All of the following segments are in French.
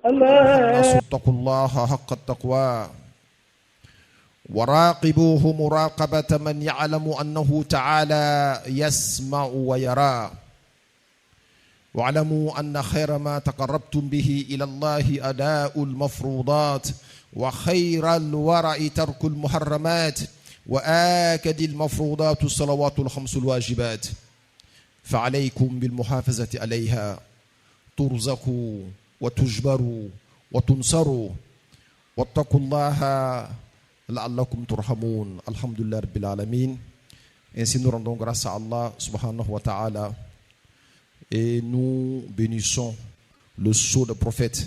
الناس اتقوا الله حق التقوى وراقبوه مراقبة من يعلم أنه تعالى يسمع ويرى واعلموا أن خير ما تقربتم به إلى الله أداء المفروضات وخير الورع ترك المحرمات وآكد المفروضات الصلوات الخمس الواجبات فعليكم بالمحافظة عليها ترزقوا وتجبروا وتنصروا واتقوا الله لعلكم ترحمون. Alhamdulillah Rabbil Alamin. Ainsi nous rendons grâce à Allah subhanahu wa ta'ala et nous bénissons le sceau des prophètes,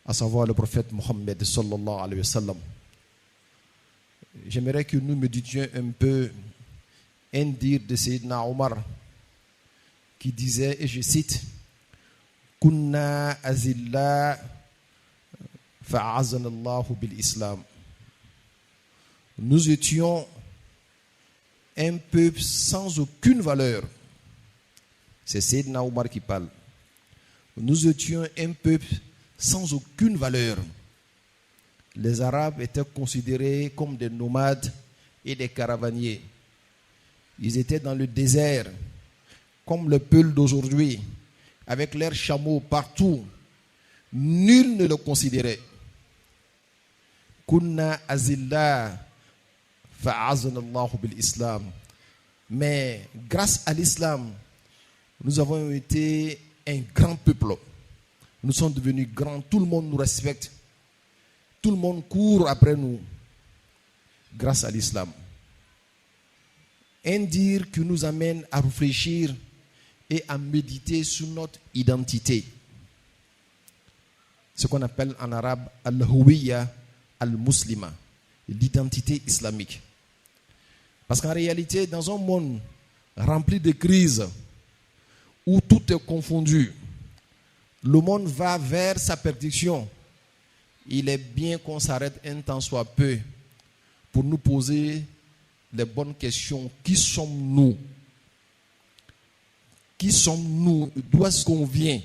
à savoir le prophète Mohammed sallallahu alayhi wa sallam. J'aimerais que nous méditions un peu un dire de Sayyidina Omar qui disait, et je cite, Kunna azilla fa'azana Allahu bil Islam. Nous étions un peuple sans aucune valeur. C'est Sayyidina Omar qui parle. Nous étions un peuple sans aucune valeur. Les Arabes étaient considérés comme des nomades et des caravaniers. Ils étaient dans le désert, comme le peuple d'aujourd'hui, avec leurs chameaux partout. Nul ne le considérait. Kunna azilla fa'azana Allahu bil Islam. Mais grâce à l'islam, nous avons été un grand peuple. Nous sommes devenus grands. Tout le monde nous respecte. Tout le monde court après nous. Grâce à l'islam. Un dire qui nous amène à réfléchir et à méditer sur notre identité. Ce qu'on appelle en arabe al-huwiyya al-muslima, l'identité islamique. Parce qu'en réalité, dans un monde rempli de crises, où tout est confondu, le monde va vers sa perdition. Il est bien qu'on s'arrête un temps soit peu pour nous poser les bonnes questions. Qui sommes-nous? Qui sommes-nous? D'où est-ce qu'on vient?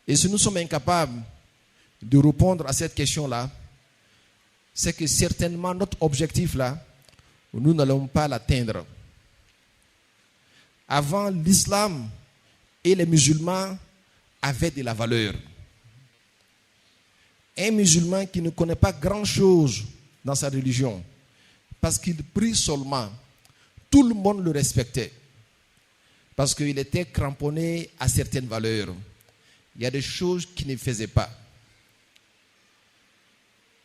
Et si nous sommes incapables de répondre à cette question-là, c'est que certainement notre objectif-là, nous n'allons pas l'atteindre. Avant, l'islam et les musulmans avaient de la valeur. Un musulman qui ne connaît pas grand-chose dans sa religion, parce qu'il prie seulement, tout le monde le respectait. Parce qu'il était cramponné à certaines valeurs. Il y a des choses qu'il ne faisait pas.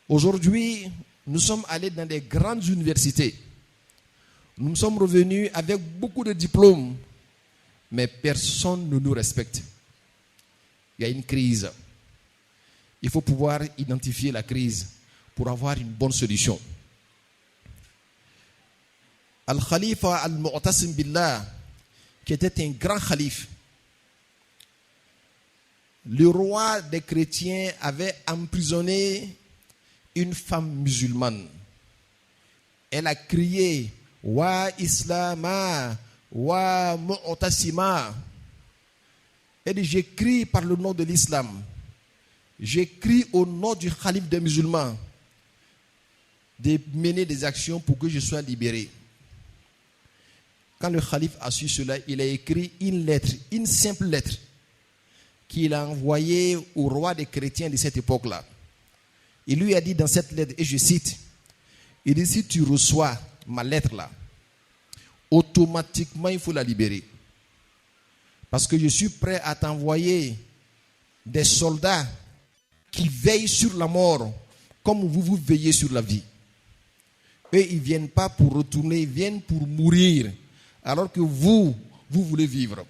Aujourd'hui, nous sommes allés dans des grandes universités. Nous sommes revenus avec beaucoup de diplômes, mais personne ne nous respecte. Il y a une crise. Il faut pouvoir identifier la crise pour avoir une bonne solution. Al-Khalifa al-Mu'tasim Billah, qui était un grand calife, le roi des chrétiens avait emprisonné une femme musulmane. Elle a crié Wa Islama, Wa Mu'tasima. Elle dit, j'écris par le nom de l'islam. J'écris au nom du calife des musulmans de mener des actions pour que je sois libéré. Quand le calife a su cela, il a écrit une lettre, une simple lettre, qu'il a envoyée au roi des chrétiens de cette époque-là. Il lui a dit dans cette lettre, et je cite, il dit, si tu reçois ma lettre-là, automatiquement il faut la libérer. Parce que je suis prêt à t'envoyer des soldats qui veillent sur la mort comme vous veillez sur la vie. Eux, ils ne viennent pas pour retourner, ils viennent pour mourir. Alors que vous voulez vivre.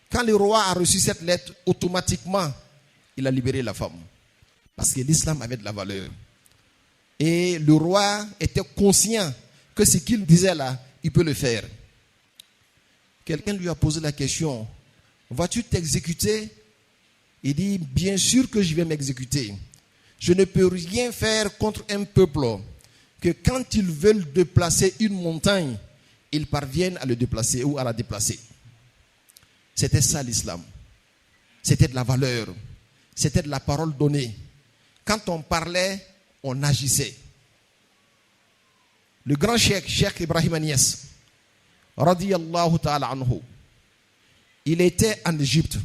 Quand le roi a reçu cette lettre, automatiquement, il a libéré la femme. Parce que l'islam avait de la valeur. Et le roi était conscient que ce qu'il disait là, il peut le faire. Quelqu'un lui a posé la question, vas-tu t'exécuter? Il dit, bien sûr que je vais m'exécuter. Je ne peux rien faire contre un peuple que quand ils veulent déplacer une montagne, ils parviennent à le déplacer ou à la déplacer. C'était ça l'islam. C'était de la valeur. C'était de la parole donnée. Quand on parlait, on agissait. Le grand cheikh Ibrahim Niasse, radiyallahu ta'ala anhu, il était en Égypte.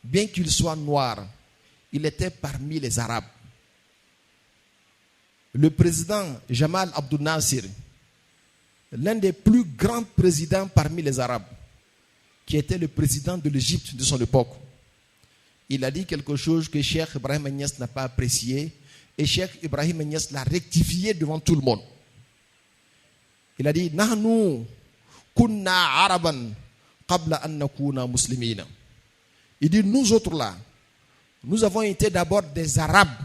Bien qu'il soit noir, il était parmi les Arabes. Le président Jamal Abdel Nasser, l'un des plus grands présidents parmi les Arabes, qui était le président de l'Égypte de son époque, il a dit quelque chose que Cheikh Ibrahim Niasse n'a pas apprécié, et Cheikh Ibrahim Niasse l'a rectifié devant tout le monde. Il a dit, Nahnu kunna araban qabla an nakuna muslimina. Il dit, nous autres là, nous avons été d'abord des Arabes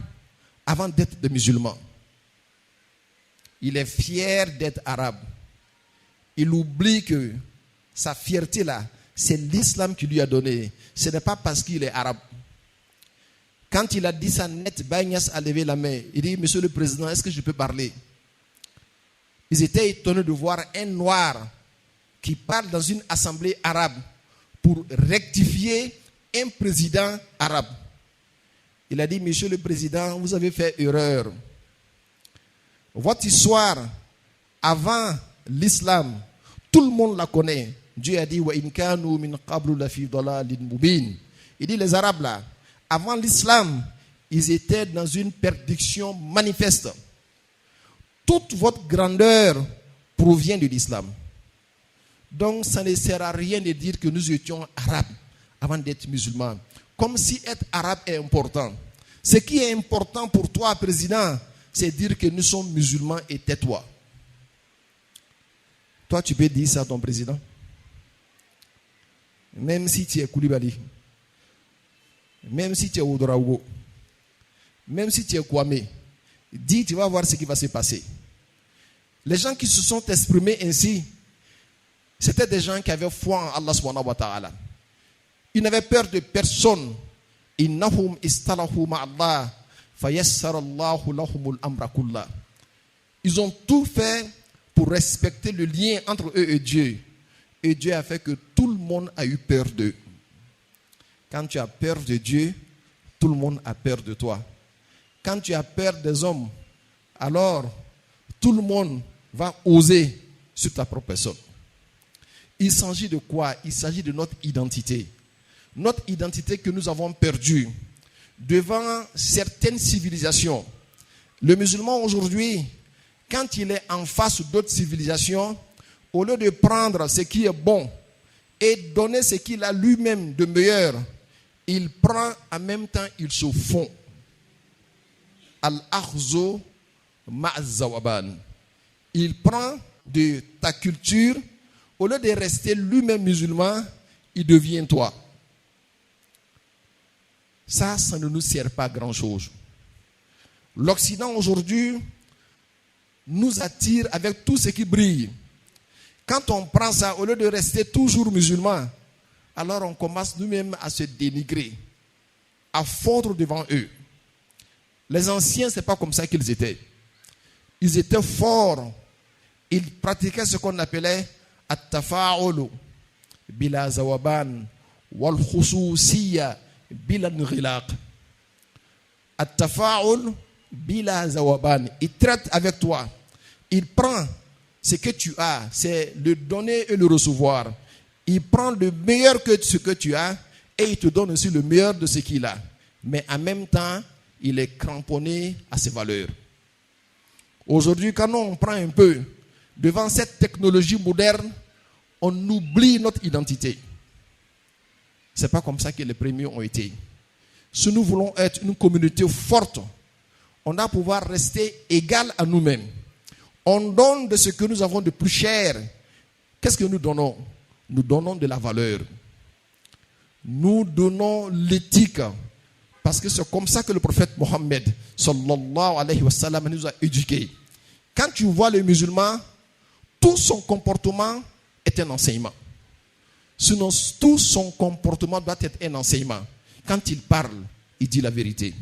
avant d'être des musulmans. Il est fier d'être arabe. Il oublie que sa fierté là, c'est l'islam qui lui a donné. Ce n'est pas parce qu'il est arabe. Quand il a dit ça net, Bagnas a levé la main. Il dit, Monsieur le Président, est-ce que je peux parler? Ils étaient étonnés de voir un noir qui parle dans une assemblée arabe pour rectifier un président arabe. Il a dit, Monsieur le Président, vous avez fait erreur. Votre histoire, avant l'islam, tout le monde la connaît. Dieu a dit, Wa in kanu min qablu la fi dalalin mubin. Il dit, les Arabes là, avant l'islam, ils étaient dans une perdition manifeste. Toute votre grandeur provient de l'islam. Donc, ça ne sert à rien de dire que nous étions arabes avant d'être musulmans. Comme si être arabe est important. Ce qui est important pour toi, président, c'est dire que nous sommes musulmans et tais-toi. Toi, tu peux dire ça à ton président. Même si tu es Koulibaly. Même si tu es Ouedraogo. Même si tu es Kwame. Dis, tu vas voir ce qui va se passer. Les gens qui se sont exprimés ainsi, c'était des gens qui avaient foi en Allah subhanahu wa ta'ala. Ils n'avaient peur de personne. Innahum istalahu ma'allah fayassarallahu lahumul amra kullah. Ils ont tout fait pour respecter le lien entre eux et Dieu. Et Dieu a fait que tout le monde a eu peur d'eux. Quand tu as peur de Dieu, tout le monde a peur de toi. Quand tu as peur des hommes, alors tout le monde va oser sur ta propre personne. Il s'agit de quoi? Il s'agit de notre identité. Notre identité que nous avons perdue devant certaines civilisations. Le musulman aujourd'hui, quand il est en face d'autres civilisations, au lieu de prendre ce qui est bon et donner ce qu'il a lui-même de meilleur, il prend en même temps, il se fond. Al-akhzo ma'zawaban. Il prend de ta culture, au lieu de rester lui-même musulman, il devient toi. Ça ne nous sert pas à grand-chose. L'Occident aujourd'hui nous attire avec tout ce qui brille. Quand on prend ça, au lieu de rester toujours musulman, alors on commence nous-mêmes à se dénigrer, à fondre devant eux. Les anciens, ce n'est pas comme ça qu'ils étaient. Ils étaient forts. Ils pratiquaient ce qu'on appelait at-tafa'ulu bila zawaban wal khususiyya bila nghilaq. At-tafa'ul bila zawaban. Il traite avec toi. Il prend ce que tu as, c'est le donner et le recevoir. Il prend le meilleur que ce que tu as et il te donne aussi le meilleur de ce qu'il a. Mais en même temps, il est cramponné à ses valeurs. Aujourd'hui, quand on prend un peu devant cette technologie moderne, on oublie notre identité. Ce n'est pas comme ça que les premiers ont été. Si nous voulons être une communauté forte, on doit pouvoir rester égal à nous-mêmes. On donne de ce que nous avons de plus cher. Qu'est-ce que nous donnons? Nous donnons de la valeur. Nous donnons l'éthique. Parce que c'est comme ça que le prophète Mohammed sallallahu alayhi wa sallam nous a éduqués. Quand tu vois le musulman, tout son comportement est un enseignement. Sinon, tout son comportement doit être un enseignement. Quand il parle, il dit la vérité.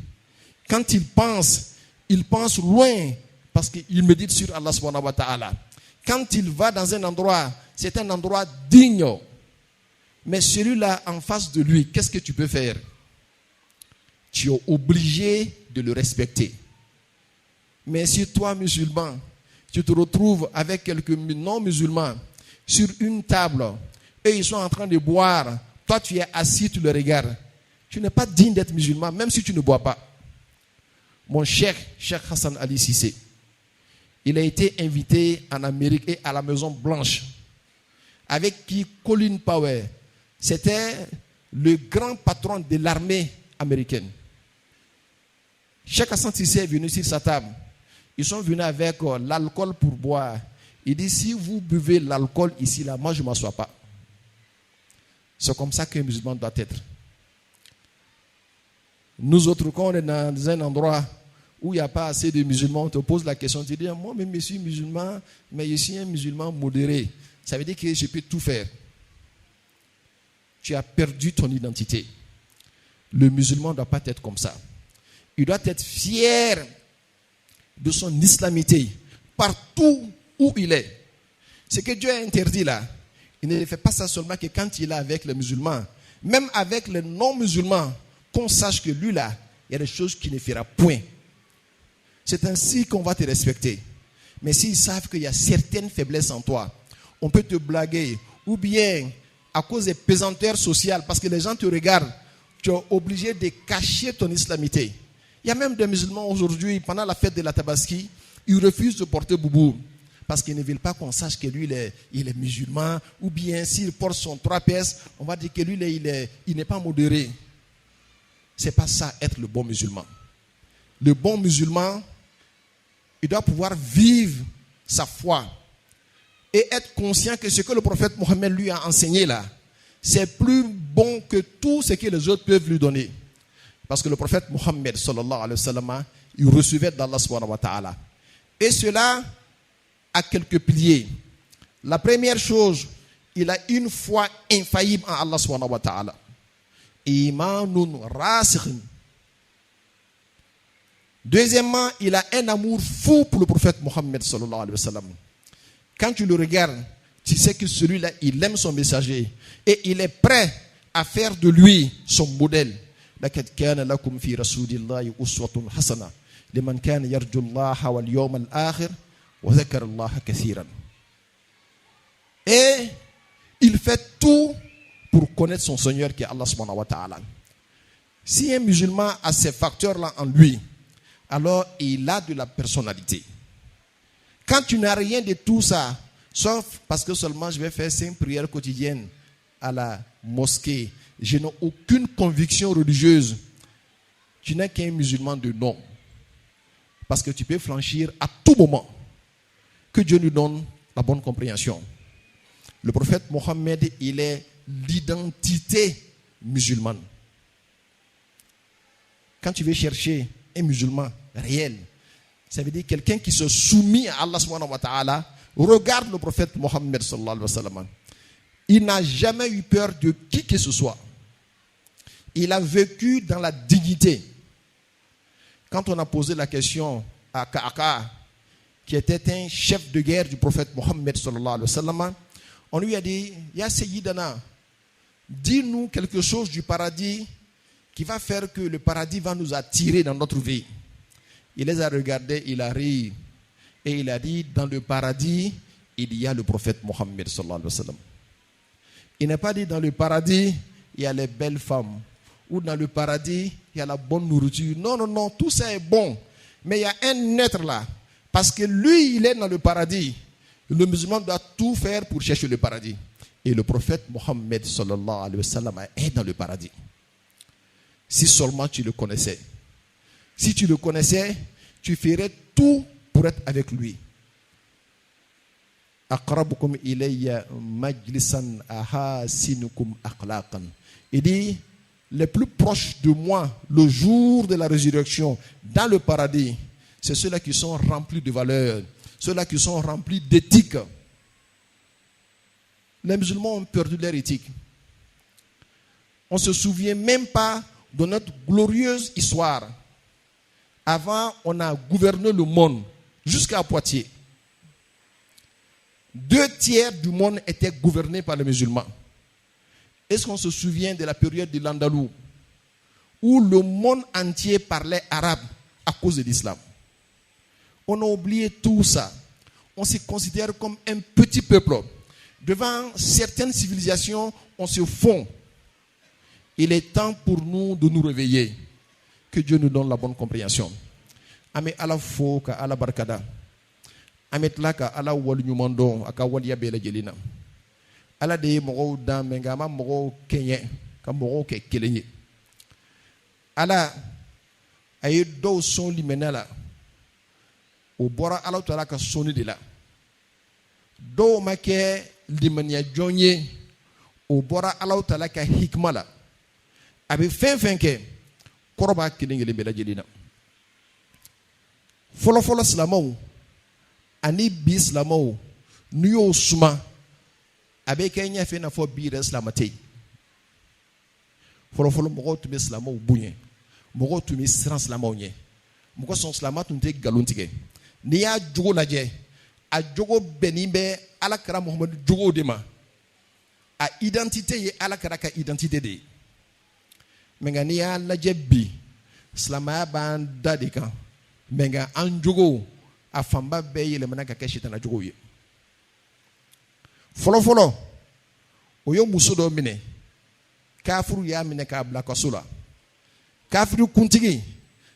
Quand il pense loin parce qu'il médite sur Allah subhanahu wa ta'ala. Quand il va dans un endroit, c'est un endroit digne. Mais celui-là en face de lui, qu'est-ce que tu peux faire? Tu es obligé de le respecter. Mais si toi, musulman, tu te retrouves avec quelques non-musulmans sur une table et ils sont en train de boire, toi tu es assis, tu le regardes, tu n'es pas digne d'être musulman, même si tu ne bois pas. Mon Cheikh Hassan Ali Cissé, il a été invité en Amérique et à la Maison Blanche, avec qui Colin Powell, c'était le grand patron de l'armée américaine. Cheikh Hassan Cissé est venu sur sa table. Ils sont venus avec l'alcool pour boire. Il dit, si vous buvez l'alcool ici, là, moi je ne m'assois pas. C'est comme ça qu'un musulman doit être. Nous autres, quand on est dans un endroit où il n'y a pas assez de musulmans, on te pose la question, tu dis, moi-même je suis musulman, mais je suis un musulman modéré. Ça veut dire que je peux tout faire. Tu as perdu ton identité. Le musulman ne doit pas être comme ça. Il doit être fier de son islamité partout où il est. Ce que Dieu a interdit là, il ne fait pas ça seulement que quand il est avec les musulmans. Même avec les non-musulmans, qu'on sache que lui là, il y a des choses qu'il ne fera point. C'est ainsi qu'on va te respecter. Mais s'ils savent qu'il y a certaines faiblesses en toi, on peut te blaguer, ou bien à cause des pesanteurs sociales, parce que les gens te regardent, tu es obligé de cacher ton islamité. Il y a même des musulmans aujourd'hui, pendant la fête de la Tabaski, ils refusent de porter boubou. Parce qu'ils ne veulent pas qu'on sache que lui, il est musulman. Ou bien s'il porte son 3 pièces, on va dire que lui, il n'est pas modéré. Ce n'est pas ça, être le bon musulman. Le bon musulman, il doit pouvoir vivre sa foi. Et être conscient que ce que le prophète Mohammed lui a enseigné là, c'est plus bon que tout ce que les autres peuvent lui donner. Parce que le prophète Mohammed, sallallahu alayhi wa sallam, il recevait d'Allah subhanahu wa ta'ala. Et cela a quelques piliers. La première chose, il a une foi infaillible en Allah subhanahu wa ta'ala. Imanun rasikhin. Deuxièmement, il a un amour fou pour le prophète Mohammed, sallallahu alayhi wa sallam. Quand tu le regardes, tu sais que celui-là, il aime son messager. Et il est prêt à faire de lui son modèle. لقد كان لكم في رسول الله أسوة حسنة لمن كان يرجو الله واليوم الآخر وذكر الله كثيرا. Et il fait tout pour connaître son Seigneur qui est Allah subhanahu wa ta'ala. Si un musulman a ces facteurs-là en lui, alors il a de la personnalité. Quand tu n'as rien de tout ça, sauf parce que seulement je vais faire 5 prières quotidiennes à la mosquée, je n'ai aucune conviction religieuse, tu n'es qu'un musulman de nom. Parce que tu peux flanchir à tout moment. Que Dieu nous donne la bonne compréhension. Le prophète Mohammed, il est l'identité musulmane. Quand tu veux chercher un musulman réel, ça veut dire quelqu'un qui se soumet à Allah subhanahu wa ta'ala, regarde le prophète Mohammed sallallahu alayhi wa sallam. Il n'a jamais eu peur de qui que ce soit. Il a vécu dans la dignité. Quand on a posé la question à Ka'aka, qui était un chef de guerre du prophète Mohammed sallallahu alayhi wa sallam, on lui a dit, Ya Sayyidana, dis-nous quelque chose du paradis qui va faire que le paradis va nous attirer dans notre vie. Il les a regardés, il a ri, et il a dit, dans le paradis, il y a le prophète Mohammed sallallahu alayhi wa sallam. Il n'a pas dit dans le paradis, il y a les belles femmes. Ou dans le paradis, il y a la bonne nourriture. Non, non, non, tout ça est bon. Mais il y a un être là. Parce que lui, il est dans le paradis. Le musulman doit tout faire pour chercher le paradis. Et le prophète Mohammed sallallahu alayhi wa sallam est dans le paradis. Si seulement tu le connaissais. Si tu le connaissais, tu ferais tout pour être avec lui. Aqrabukum ilayya majlisan ahasinukum akhlaqan. Il dit, les plus proches de moi, le jour de la résurrection, dans le paradis, c'est ceux-là qui sont remplis de valeurs, ceux-là qui sont remplis d'éthique. Les musulmans ont perdu leur éthique. On ne se souvient même pas de notre glorieuse histoire. Avant, on a gouverné le monde jusqu'à Poitiers. 2 tiers du monde étaient gouvernés par les musulmans. Est-ce qu'on se souvient de la période de l'Andalou où le monde entier parlait arabe à cause de l'islam? On a oublié tout ça. On se considère comme un petit peuple. Devant certaines civilisations, on se fond. Il est temps pour nous de nous réveiller. Que Dieu nous donne la bonne compréhension. Ame ala fo ka ala barkada. Ame tlaka ala wal nyumando aka wal ya bela jelina. Ala de mogo dan menga ma mogo kenye ka mogo ke kelenye. Ala ay do son limenala. O bora ala tala ka soni de la. Do make limania jonye o bora ala tala ka hikmala. Abi fen ke koroba kilingele bela jelina. Folo slamaw ani bi slamaw nuyo suma abe kenya fe na fo bi reslamate. Folo mogo tumi slamaw bunye mogo tumi sran slamaw nye mogo son slama tunte galontige ni ya jogo laje a jogo benibe alakara Muhammad jogo de ma a identité ye alakara ka identité de menga ni ya laje bi slama ban dadika menga an jogo a famba be yele manaka ka shitana jogo ye folo oyo muso do mine kafiru ya mine ka bla kasula kafiru kuntigi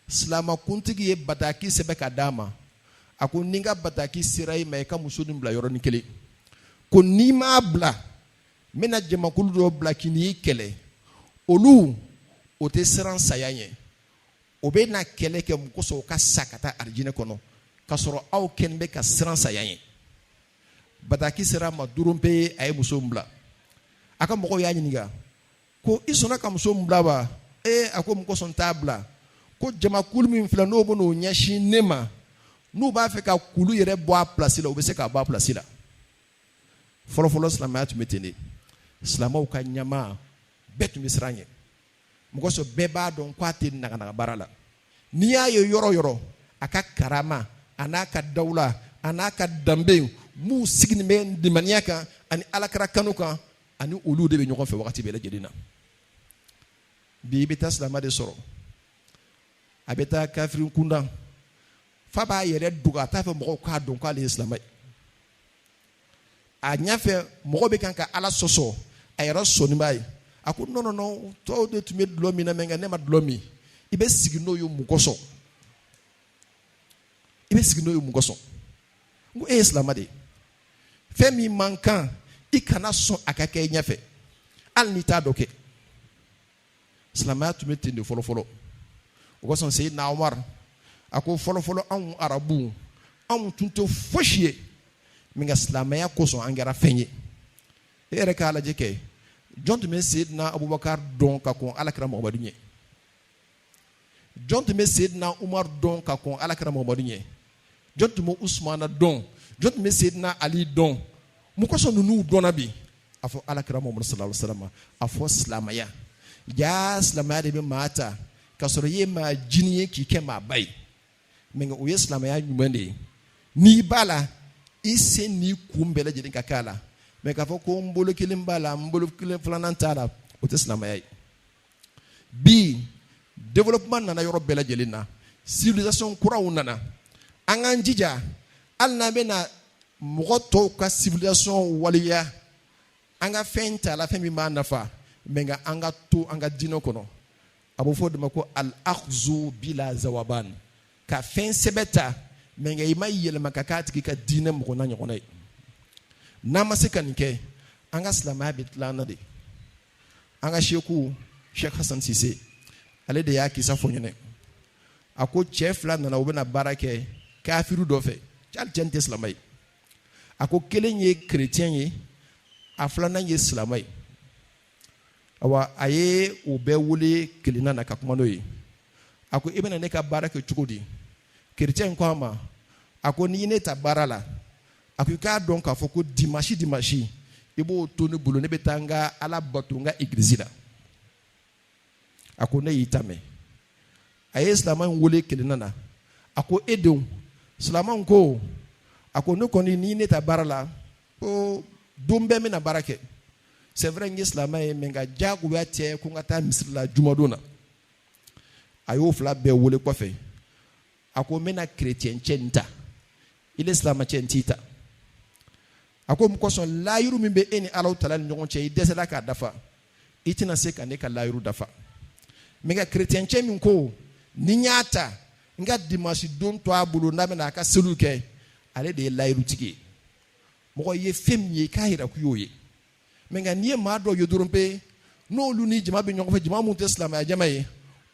slama kuntigi ye bataki sebe ka dama ako ninga bataki sirai mai ka muso dum bla yoro ni kele ko ni ma bla mena jema kulu do bla kini kele olu o te seran sayanye obe na kele ke mukoso ka sakata arjine kono kasoro aw kenbe ka seran sayanye bataki sera ma durumpe ay muso mbla aka moko ya nyiniga ko isona ka muso mbla ba ako mukoso ntabla ko jama kulu min fla no bono nyashi nema no ba fe ka kulu yere bo a place la obese ka bo a place la folo slama tu metene slama ka nyama betu misranye mukoso beba don kwate na barala ni ayo yoro aka karama anaka daula anaka dambe mu signi men de maniaka ani alakara kanuka ani olu de be nyoko fe wakati bela jedina bi beta slama de soro abeta kafirin kunda faba yere duga ta fe mo ka don ka l'islam a nyafe mo be kanka ala soso ayra soni bay ako no to de tumi dlomi na menga ne ma dlomi ibe signo yo mukoso ngo islam de femi mankan ikana so akake nyafe al nita doke islam tumi tinde folo o son sayyidina Umar ako folo an arabu an tunto foshie minga islamaya ko so angara fenye ere kala jeke jonto me sayyidina Abubakar don ka kon alakra Muhammadu nye jonto me sayyidina Umar don ka kon alakra Muhammadu nye jonto mo Usman don jonto me sayyidina Ali don mu ko so nunu dona bi afo alakra Muhammadu sallallahu alaihi wasallam afo islamaya ya islamaya de mata kasoro ye ma jiniye ki kema bai menga o islamaya nyumande ni bala ise ni kumbele jedin kakala me ka fo ko mbolo kilim bala mbolo kilim flanantala o islamaya bi development na yoro bela jelina civilisation kura unana anganjija alna bena mogoto ka civilisation waliya anga fenta la femi manafa menga anga to anga dino kono abo fo de mako al akhzu bila zawaban ka fen sebeta menga ima yele makakati ka dina mo na nyona na masika nike anga slama bitlana de anga Sheikh Hassan Cissé ale de ya kisa fonyene ako chef la na obena barake kafiru do fe chal jente islamai ako kelenye chrétien yi aflana ye islamai awa aye obe wule kelina na kakumano yi ako ibena ne ka barake chukudi chrétien ko ama ako ni ne ta barala ako ka donc afoko dimashi ibo tonu bulo ne betanga ala batunga igrizila ako ne yitame aye islaman wule kelina na ako edon islaman ko ako no koni ni ne ta barala o dombe me na barake c'est vrai que silamɛ ye mais nka diyagoya tɛ ko n ka taa misiri la jumadon na a y'o fila bɛɛ wele kɔfɛ a ko n bɛna kerecɛncɛ in ta i le silamɛcɛ in t'i ta a ko mun kosɔn layiru min bɛ e ni Alahu Taala ni ɲɔgɔn cɛ i dɛsɛla k'a dafa i tɛna se ka ne ka layiru dafa mais nka kerecɛncɛ min ko ni n y'a ta n ka dimanche don to a bolo n'a bɛna a ka seliw kɛ ale de ye layiru tigi ye mɔgɔ ye fɛn min ye i k'a yira k'u y'o ye mais nka n'i ye maa dɔw ye dɔrɔn pe n'olu ni jama bɛ ɲɔgɔn fɛ jama mun tɛ silamɛya jama ye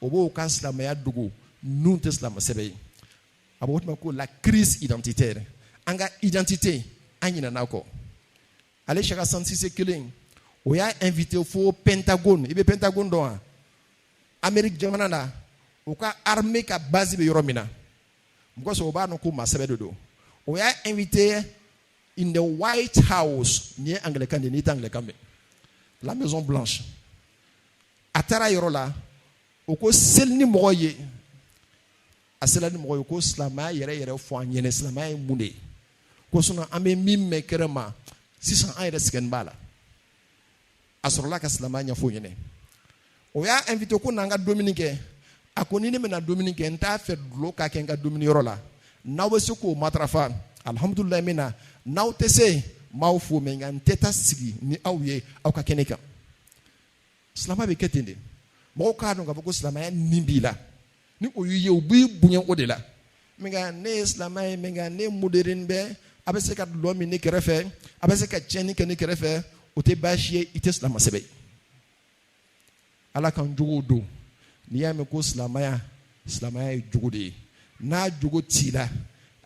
o b'o ka silamɛya dogo n'u tɛ silamɛ sɛbɛ ye a b'o tuma ko la crise identitaire an ka identité an ɲinɛna kɔ ale Cheick Sise kelen o y'a invité fo Pentagone i bɛ Pentagone dɔn wa Amérique jamana na o ka armée ka base bɛ yɔrɔ min na mɔgɔ sɔrɔ o b'a dɔn ko maa sɛbɛ de don o y'a invité in the White House ni ye anglais de n'i tɛ anglais mɛn la Maison Blanche a taara yɔrɔ la o ko seli ni mɔgɔ ye a sela ni mɔgɔ ye ko silamɛya yɛrɛ yɛrɛ fɔ an ɲɛna silamɛya ye mun de ye ko sinon an bɛ min mɛn kɛnɛ ma sisan an yɛrɛ sɛgɛnnen b'a la a sɔrɔla ka silamɛya ɲɛfɔ ɲɛna o y'a invité ko n'an ka dumuni kɛ a ko ni ne bɛna dumuni kɛ n t'a fɛ dulo ka kɛ n ka dumuni yɔrɔ la n'aw bɛ se k'o matarafa alhamdulilayi min na n'aw tɛ se m'aw fo mais nka n tɛ taa sigi ni aw ye aw ka kɛnɛ kan silamɛya bɛ kɛ ten de mɔgɔw k'a dɔn k'a fɔ ko silamɛya nin b'i la ni o y'i ye u b'i bonya o de la mais nka ne ye silamɛ ye mais nka ne moderne bɛ a bɛ se ka dulɔ min ne kɛrɛfɛ a bɛ se ka tiɲɛni kɛ ne kɛrɛfɛ o tɛ baasi ye i tɛ silamɛ sɛbɛ ye ala k'an jogow don n'i y'a mɛn ko silamɛya ye jogo de ye n'a jogo t'i la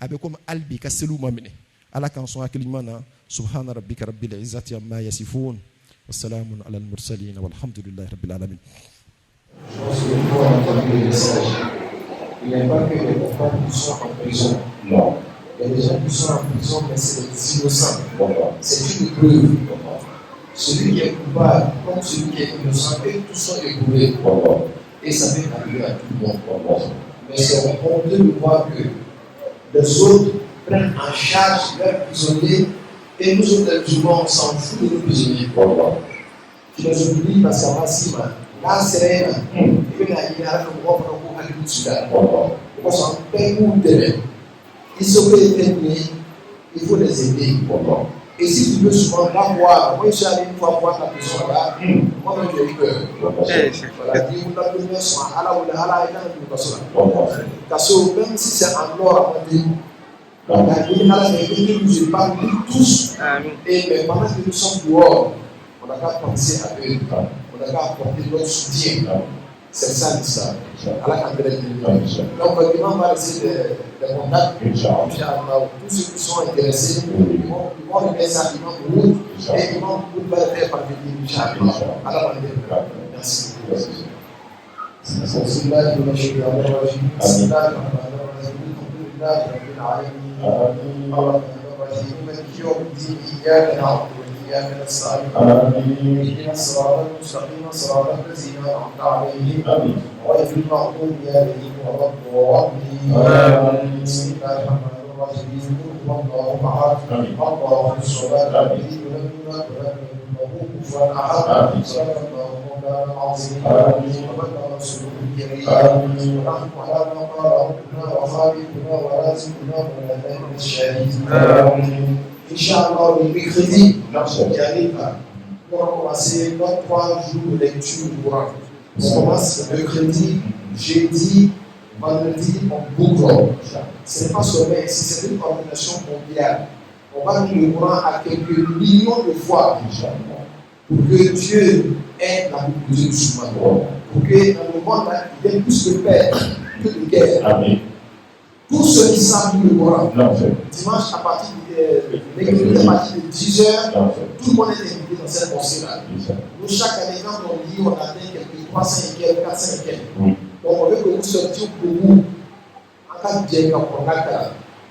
a bɛ komi hali bi i ka seliw ma minɛ ala k'an sɔn hakili ɲuman na subhana rabbika rabbil izzati amma yasifun wa salamun alal mursalin walhamdulillahi rabbil alamin. Je pense qu'il faut entendre le message. Il n'y a pas que les personnes qui sont en prison. Non. Il y a des gens qui sont en prison, mais c'est des innocents. C'est une preuve. Celui qui est coupable, comme celui qui est innocent, et tous sont éprouvés. Et ça peut arriver à tout le monde. Mais c'est honteux de voir que les autres prennent en charge leurs prisonniers et nous autres, les musulmans, on s'en fout de nos prisonniers. Tu les oublies parce qu'à Massima, là, c'est rien. Et puis, il y a un endroit où on a tout cela. On s'en paie où demain. Ils sont déterminés, il faut les aider. Et si tu veux souvent la voir, moi je suis allé une fois voir la prison là, moi j'ai eu peur. Voilà, dit vous la première soin, à la ou la et là, parce que même si c'est en or à monter, nous parlons tous, et pendant que nous sommes dehors, on n'a qu'à penser à eux, on n'a qu'à apporter notre soutien. C'est ça l'histoire. Donc, vraiment, on va essayer de contacts. Tous ceux qui sont intéressés, ils vont remettre ça, ils vont vous et ils vont vous faire parvenir, Inch'Allah. Alors, merci. إياك نستعين اهدنا الصراط المستقيم صراط الذين أنعمت عليهم غير المغضوب عليهم ولا الضالين بسم الله الرحمن الرحيم قل هو الله أحد الله الصمد لم يلد ولم يولد ولم يكن له كفوا أحد صدق الله مولانا العظيم وبلغ رسوله الكريم ونحن على ما قال ربنا وخالقنا ورازقنا ولنا الشهيد. Inch'Allah, le mercredi, qui arrive, nous allons commencer notre 3 jours de lecture du Coran. On commence le mercredi, jeudi, vendredi, en boucle. Ce n'est pas seulement ici, c'est une organisation mondiale. On va lire le Coran à quelques millions de fois, pour que Dieu aide la communauté musulmane. Pour que dans le monde, il y ait plus de paix que de guerre. Amen. Tous ceux qui savent lire le Coran, dimanche à partir de 10h, tout le monde est invité dans cette pensée-là. Nous, chaque année, quand on lit, on atteint quelques 300 et quelques, 400 et quelques. Donc, on veut que nous sortions pour vous. En cas de bien, on a qu'à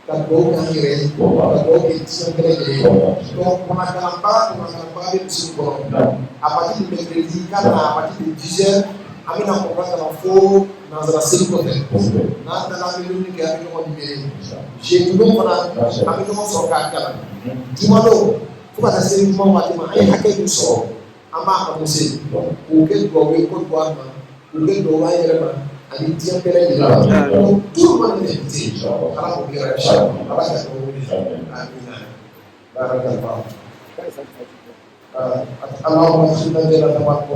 donc, on a avec le Coran. À partir du mercredi, à partir de 10h, on a un dans la seule côté. Dans la maison qui a été libérée. J'ai tout le monde a mis son cas. Jumalo, pour passer le mouvement mathématique, il y a quelques sorts. ama amuse o ke do we ko do ama o ke do wa yere ma ani dia pere ni la tout le monde est invité ala ko kera ala ka do amina barakallahu اللهم اغفر لنا القران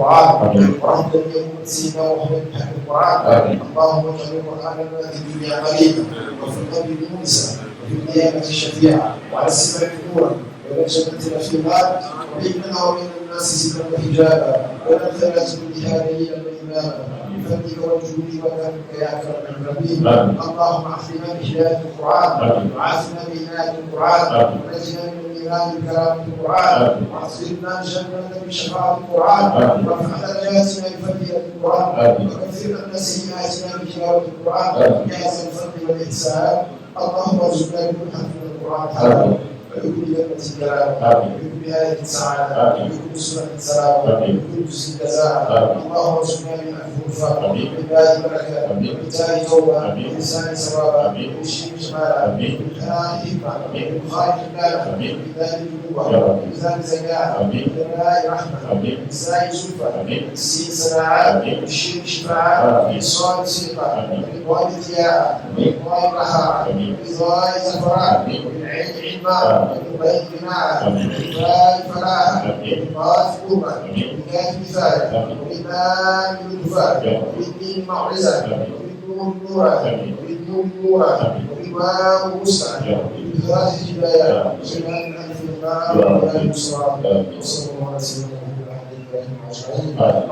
ورحمه من سيدنا محمد بحق القران اللهم اجعل القران لنا في الدنيا قريبا وفي القبر مونسا وفي القيامه شفيعا وعلى السماء نورا ولا جنتنا في النار وبيننا وبين الناس سترا وحجابا ولا ثلاث بهذه الامامه بفضلك وجودك وكرمك يا اكرم الاكرمين اللهم اعفنا بهدايه القران وعافنا بعنايه القران ونجنا من الإيمان بكلام القرآن واغفرنا جنة بشفاعة القرآن وارفع درجاتنا بفضيلة القرآن وكفر عنا سيئاتنا بتلاوة القرآن يا ذا الفضل والإحسان اللهم ارزقنا بكل حرف من القرآن حلاوة وبكل كلمة كلام وبكل آية سعادة وبكل سورة سلام وبكل جزء جزاء اللهم ارزقنا من الفرفاء وبالله بركة وبالتالي توبة وبلسان صوابا وبالشيء جمالا وبالحنان حكمة وبالخالق كلام وبالذات النبوة وبالذات زكاة وبالله رحمة وبالساء زلفة وبالسين سماعات وبالشيء شفاعة وبالصواب صدقة وبالضوء ضياء وبالضوء رحاء وبالضوء زفراء وبالعين علما وبالغيب بناء وبالغيب فلاح وبالغيب قربا وبالكاف مثالا وبالماء لطفا وبالدين موعظة وبالنور نورا وبالنور نورا وبالواو بسرا وبالخراج هدايا وسلام عن الله وعلى المصطفى وصلى الله على سيدنا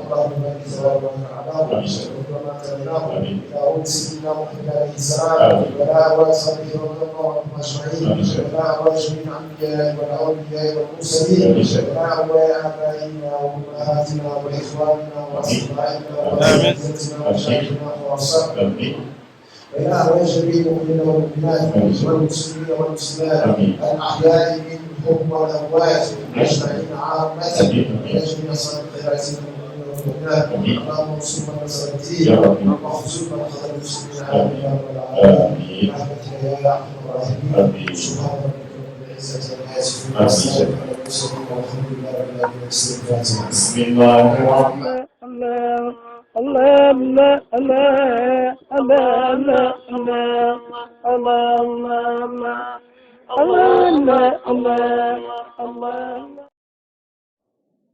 اللهم بارك ثوابنا على وما تمناه داود سيدنا محمد عليه السلام ولا واصحابه رضي الله عنهم اجمعين ولا واجمعين الانبياء والاولياء والمرسلين ولا ابائنا وامهاتنا واخواننا واصدقائنا واساتذتنا ومشايخنا ورؤسائنا وإلى وجميع المؤمنين والمؤمنات والمسلمين والمسلمات الأحياء منهم والأموات أجمعين عامة وجميع صالح الخيرات اللهم انصرنا نصر الدين واخذلنا نصر المسلمين آمين يا رب العالمين برحمتك يا أرحم الراحمين سبحان ربك رب العزة عما يصفون وسلام على المرسلين والحمد لله رب العالمين. بسم الله الرحمن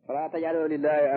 فلا تجعلوا لله